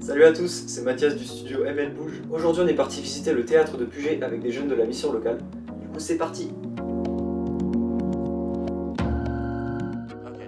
Salut à tous, c'est Mathias du studio ML Bouge. Aujourd'hui on est parti visiter le théâtre de Puget avec des jeunes de la mission locale. Du coup c'est parti.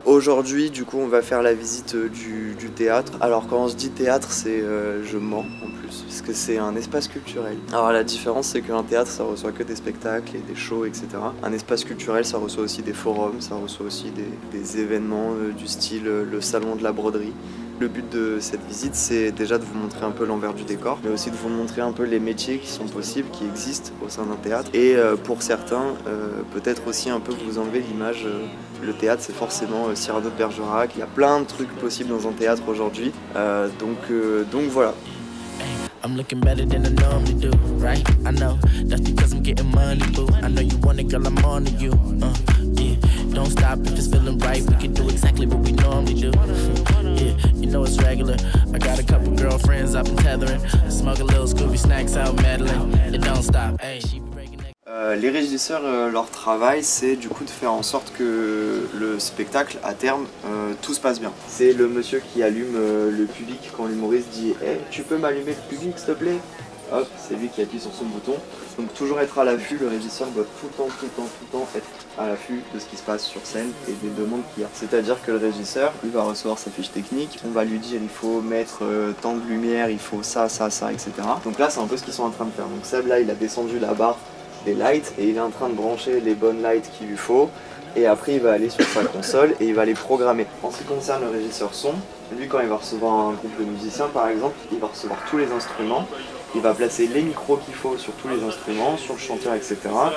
Aujourd'hui, du coup, on va faire la visite du théâtre. Alors, quand on se dit théâtre, c'est je mens en plus, parce que c'est un espace culturel. Alors, la différence, c'est qu'un théâtre, ça reçoit que des spectacles et des shows, etc. Un espace culturel, ça reçoit aussi des forums, ça reçoit aussi des événements du style le salon de la broderie. Le but de cette visite, c'est déjà de vous montrer un peu l'envers du décor, mais aussi de vous montrer un peu les métiers qui sont possibles, qui existent au sein d'un théâtre. Et pour certains, peut-être aussi un peu vous enlever l'image. Le théâtre, c'est forcément Cyrano de Bergerac. Il y a plein de trucs possibles dans un théâtre aujourd'hui. Donc voilà. I'm looking better than I normally do, right? I know that's because I'm getting money, boo. I know you want it, girl, I'm on to you. Yeah, don't stop if it's feeling right. We can do exactly what we normally do. Yeah, you know it's regular. I got a couple girlfriends I've been tethering. Smoke a little Scooby snacks out meddling. It don't stop. Hey, she be breaking it. Les régisseurs, leur travail, c'est du coup de faire en sorte que le spectacle, à terme, tout se passe bien. C'est le monsieur qui allume le public quand l'humoriste dit hey, tu peux m'allumer le public s'il te plaît? Hop, c'est lui qui appuie sur son bouton. Donc toujours être à l'affût, le régisseur doit tout le temps être à l'affût de ce qui se passe sur scène et des demandes qu'il y a. C'est-à-dire que le régisseur, il va recevoir sa fiche technique, on va lui dire il faut mettre tant de lumière, il faut ça, etc. Donc là c'est un peu ce qu'ils sont en train de faire. Donc Seb là il a descendu la barre des lights et il est en train de brancher les bonnes lights qu'il lui faut et après il va aller sur sa console et il va les programmer. En ce qui concerne le régisseur son, lui quand il va recevoir un groupe de musiciens par exemple, il va recevoir tous les instruments, il va placer les micros qu'il faut sur tous les instruments, sur le chanteur, etc.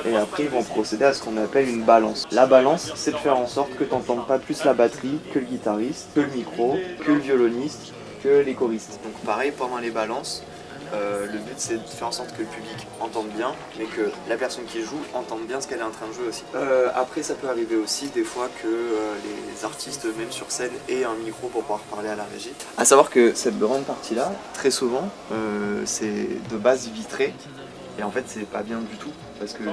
Et après ils vont procéder à ce qu'on appelle une balance. La balance, c'est de faire en sorte que tu n'entendes pas plus la batterie que le guitariste, que le micro, que le violoniste, que les choristes. Donc pareil pendant les balances, le but c'est de faire en sorte que le public entende bien, mais que la personne qui joue entende bien ce qu'elle est en train de jouer aussi. Après ça peut arriver aussi des fois que les artistes même sur scène aient un micro pour pouvoir parler à la régie. A savoir que cette grande partie là, très souvent, c'est de base vitré. Et en fait c'est pas bien du tout, parce que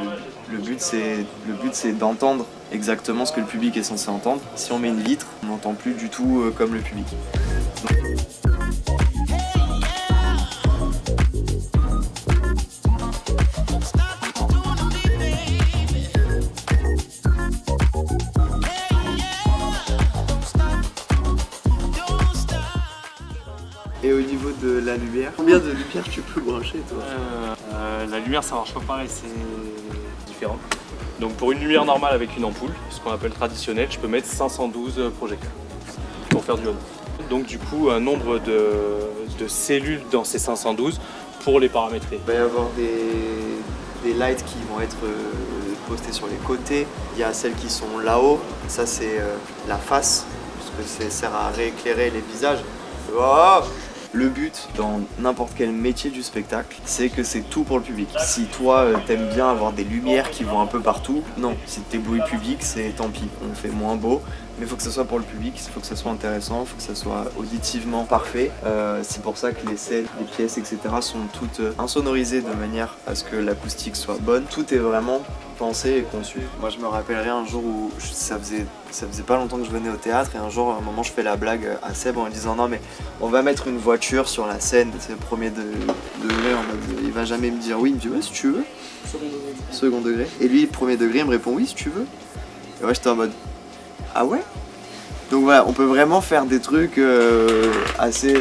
le but c'est d'entendre exactement ce que le public est censé entendre. Si on met une vitre, on n'entend plus du tout comme le public. Et au niveau de la lumière, combien de lumière tu peux brancher toi? La lumière ça marche pas pareil, c'est différent. Donc pour une lumière normale avec une ampoule, ce qu'on appelle traditionnel, je peux mettre 512 projecteurs pour faire du on. Donc du coup un nombre de cellules dans ces 512 pour les paramétrer. Il va y avoir des lights qui vont être postés sur les côtés. Il y a celles qui sont là-haut, ça c'est la face, parce que ça sert à rééclairer les visages. Oh, le but dans n'importe quel métier du spectacle, c'est que c'est tout pour le public. Si toi t'aimes bien avoir des lumières qui vont un peu partout, non. Si t'es bruit public, c'est tant pis, on fait moins beau. Mais il faut que ce soit pour le public, il faut que ce soit intéressant, il faut que ce soit auditivement parfait. C'est pour ça que les scènes, les pièces, etc. sont toutes insonorisées de manière à ce que l'acoustique soit bonne. Tout est vraiment pensé et conçu. Moi je me rappellerai un jour où ça faisait pas longtemps que je venais au théâtre et un jour à un moment je fais la blague à Seb en lui disant non mais on va mettre une voiture sur la scène, c'est le premier degré en mode il va jamais me dire oui, il me dit ouais si tu veux. Second degré. Et lui premier degré il me répond oui si tu veux. Et ouais j'étais en mode ah ouais? Donc voilà, on peut vraiment faire des trucs assez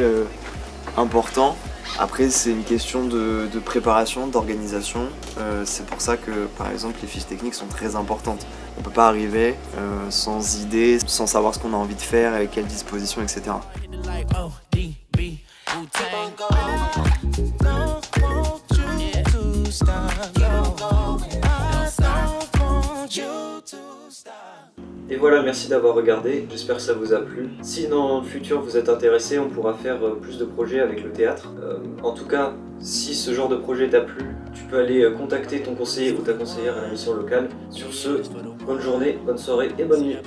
importants. Après c'est une question de préparation, d'organisation. C'est pour ça que par exemple les fiches techniques sont très importantes. On peut pas arriver sans idée, sans savoir ce qu'on a envie de faire, avec quelle disposition, etc. Et voilà, merci d'avoir regardé, j'espère que ça vous a plu. Si dans le futur vous êtes intéressé, on pourra faire plus de projets avec le théâtre. En tout cas, si ce genre de projet t'a plu, tu peux aller contacter ton conseiller ou ta conseillère à la mission locale. Sur ce, bonne journée, bonne soirée et bonne nuit.